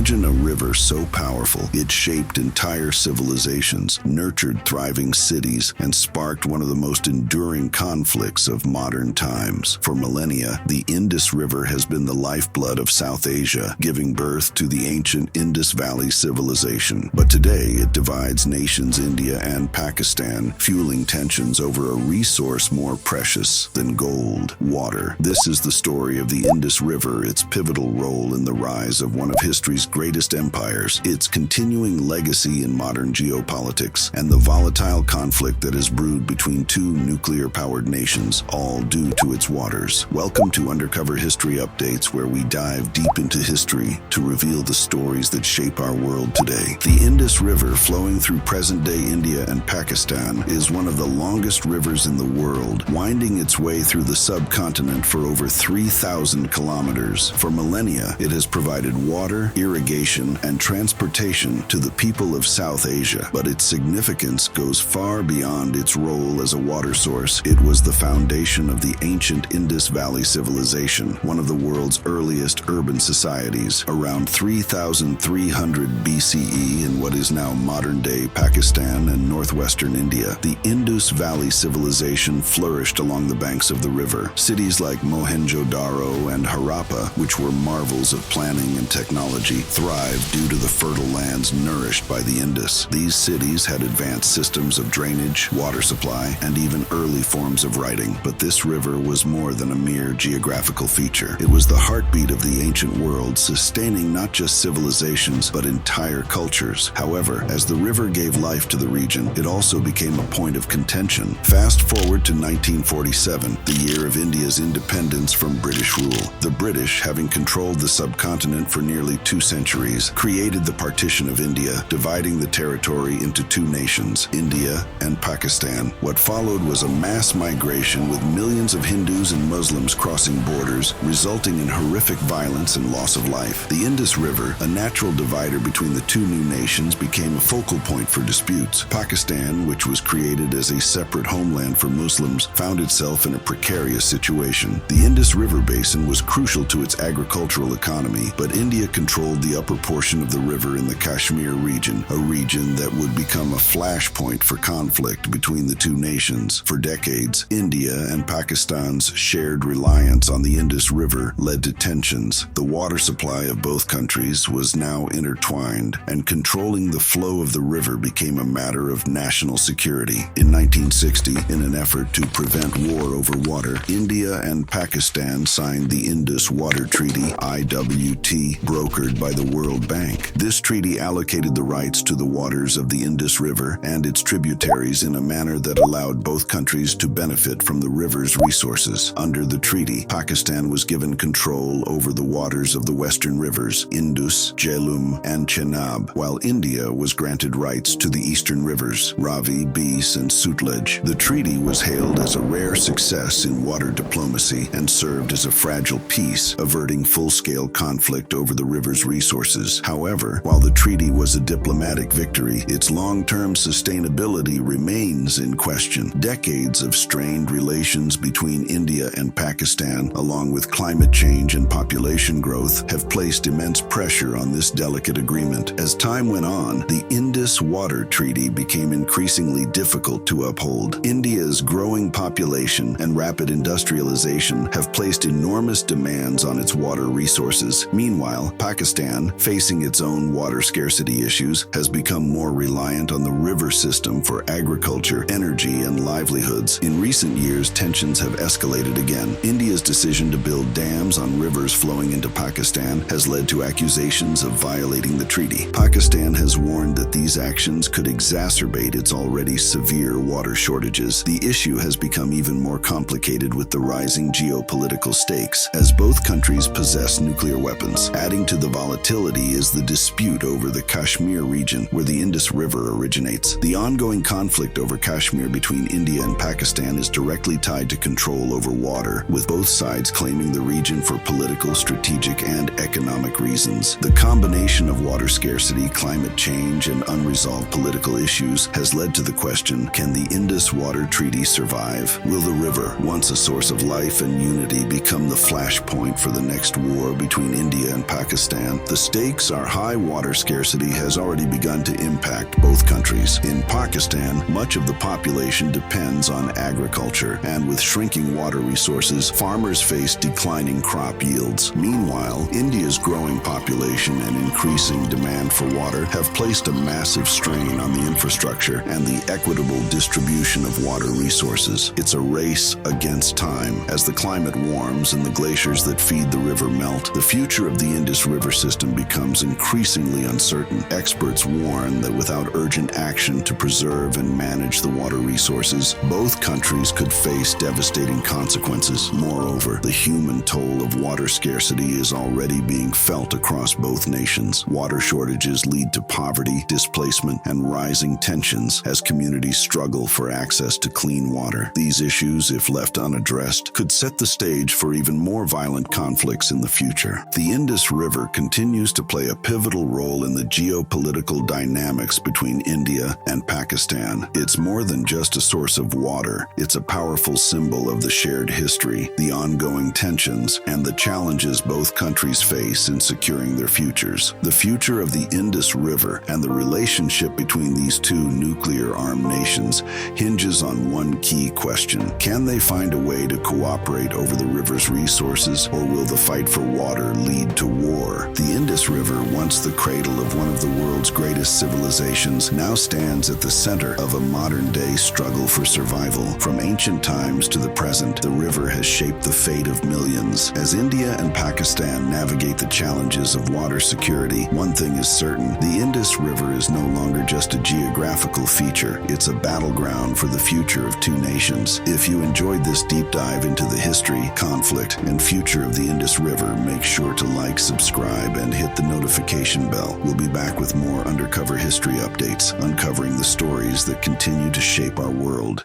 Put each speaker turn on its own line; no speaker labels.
Imagine a river so powerful it shaped entire civilizations, nurtured thriving cities, and sparked one of the most enduring conflicts of modern times. For millennia, the Indus River has been the lifeblood of South Asia, giving birth to the ancient Indus Valley Civilization. But today, it divides nations India and Pakistan, fueling tensions over a resource more precious than gold: water. This is the story of the Indus River, its pivotal role in the rise of one of history's greatest empires, its continuing legacy in modern geopolitics, and the volatile conflict that has brewed between two nuclear-powered nations, all due to its waters. Welcome to Undercover History Updates, where we dive deep into history to reveal the stories that shape our world today. The Indus River, flowing through present-day India and Pakistan, is one of the longest rivers in the world, winding its way through the subcontinent for over 3,000 kilometers. For millennia, it has provided water, irrigation, and transportation to the people of South Asia. But its significance goes far beyond its role as a water source. It was the foundation of the ancient Indus Valley Civilization, one of the world's earliest urban societies. Around 3,300 BCE in what is now modern-day Pakistan and northwestern India, the Indus Valley Civilization flourished along the banks of the river. Cities like Mohenjo-daro and Harappa, which were marvels of planning and technology, thrived due to the fertile lands nourished by the Indus. These cities had advanced systems of drainage, water supply, and even early forms of writing. But this river was more than a mere geographical feature. It was the heartbeat of the ancient world, sustaining not just civilizations, but entire cultures. However, as the river gave life to the region, it also became a point of contention. Fast forward to 1947, the year of India's independence from British rule. The British, having controlled the subcontinent for nearly 2 centuries, created the Partition of India, dividing the territory into 2 nations, India and Pakistan. What followed was a mass migration, with millions of Hindus and Muslims crossing borders, resulting in horrific violence and loss of life. The Indus River, a natural divider between the 2 new nations, became a focal point for disputes. Pakistan, which was created as a separate homeland for Muslims, found itself in a precarious situation. The Indus River basin was crucial to its agricultural economy, but India controlled the upper portion of the river in the Kashmir region, a region that would become a flashpoint for conflict between the 2 nations. For decades, India and Pakistan's shared reliance on the Indus River led to tensions. The water supply of both countries was now intertwined, and controlling the flow of the river became a matter of national security. In 1960, in an effort to prevent war over water, India and Pakistan signed the Indus Waters Treaty, IWT, brokered by the World Bank. This treaty allocated the rights to the waters of the Indus River and its tributaries in a manner that allowed both countries to benefit from the river's resources. Under the treaty, Pakistan was given control over the waters of the western rivers, Indus, Jhelum, and Chenab, while India was granted rights to the eastern rivers, Ravi, Beas, and Sutlej. The treaty was hailed as a rare success in water diplomacy and served as a fragile peace, averting full-scale conflict over the river's resources. However, while the treaty was a diplomatic victory, its long-term sustainability remains in question. Decades of strained relations between India and Pakistan, along with climate change and population growth, have placed immense pressure on this delicate agreement. As time went on, the Indus Waters Treaty became increasingly difficult to uphold. India's growing population and rapid industrialization have placed enormous demands on its water resources. Meanwhile, Pakistan, facing its own water scarcity issues, has become more reliant on the river system for agriculture, energy, and livelihoods. In recent years, tensions have escalated again. India's decision to build dams on rivers flowing into Pakistan has led to accusations of violating the treaty. Pakistan has warned that these actions could exacerbate its already severe water shortages. The issue has become even more complicated with the rising geopolitical stakes, as both countries possess nuclear weapons. Adding to the volatility is the dispute over the Kashmir region, where the Indus River originates. The ongoing conflict over Kashmir between India and Pakistan is directly tied to control over water, with both sides claiming the region for political, strategic, and economic reasons. The combination of water scarcity, climate change, and unresolved political issues has led to the question, can the Indus Waters Treaty survive? Will the river, once a source of life and unity, become the flashpoint for the next war between India and Pakistan? The stakes our high water scarcity has already begun to impact both countries. In Pakistan, much of the population depends on agriculture, and with shrinking water resources, farmers face declining crop yields. Meanwhile, India's growing population and increasing demand for water have placed a massive strain on the infrastructure and the equitable distribution of water resources. It's a race against time. As the climate warms and the glaciers that feed the river melt, the future of the Indus River system becomes increasingly uncertain. Experts warn that without urgent action to preserve and manage the water resources, both countries could face devastating consequences. Moreover, the human toll of water scarcity is already being felt across both nations. Water shortages lead to poverty, displacement, and rising tensions as communities struggle for access to clean water. These issues, if left unaddressed, could set the stage for even more violent conflicts in the future. The Indus River continues to play a pivotal role in the geopolitical dynamics between India and Pakistan. It's more than just a source of water. It's a powerful symbol of the shared history, the ongoing tensions, and the challenges both countries face in securing their futures. The future of the Indus River and the relationship between these two nuclear-armed nations hinges on one key question. Can they find a way to cooperate over the river's resources, or will the fight for water lead to war? The Indus River, once the cradle of one of the world's greatest civilizations, now stands at the center of a modern-day struggle for survival. From ancient times to the present, the river has shaped the fate of millions. As India and Pakistan navigate the challenges of water security, one thing is certain: the Indus River is no longer just a geographical feature. It's a battleground for the future of two nations. If you enjoyed this deep dive into the history, conflict, and future of the Indus River, make sure to like, subscribe, and hit the notification bell. We'll be back with more undercover history updates, uncovering the stories that continue to shape our world.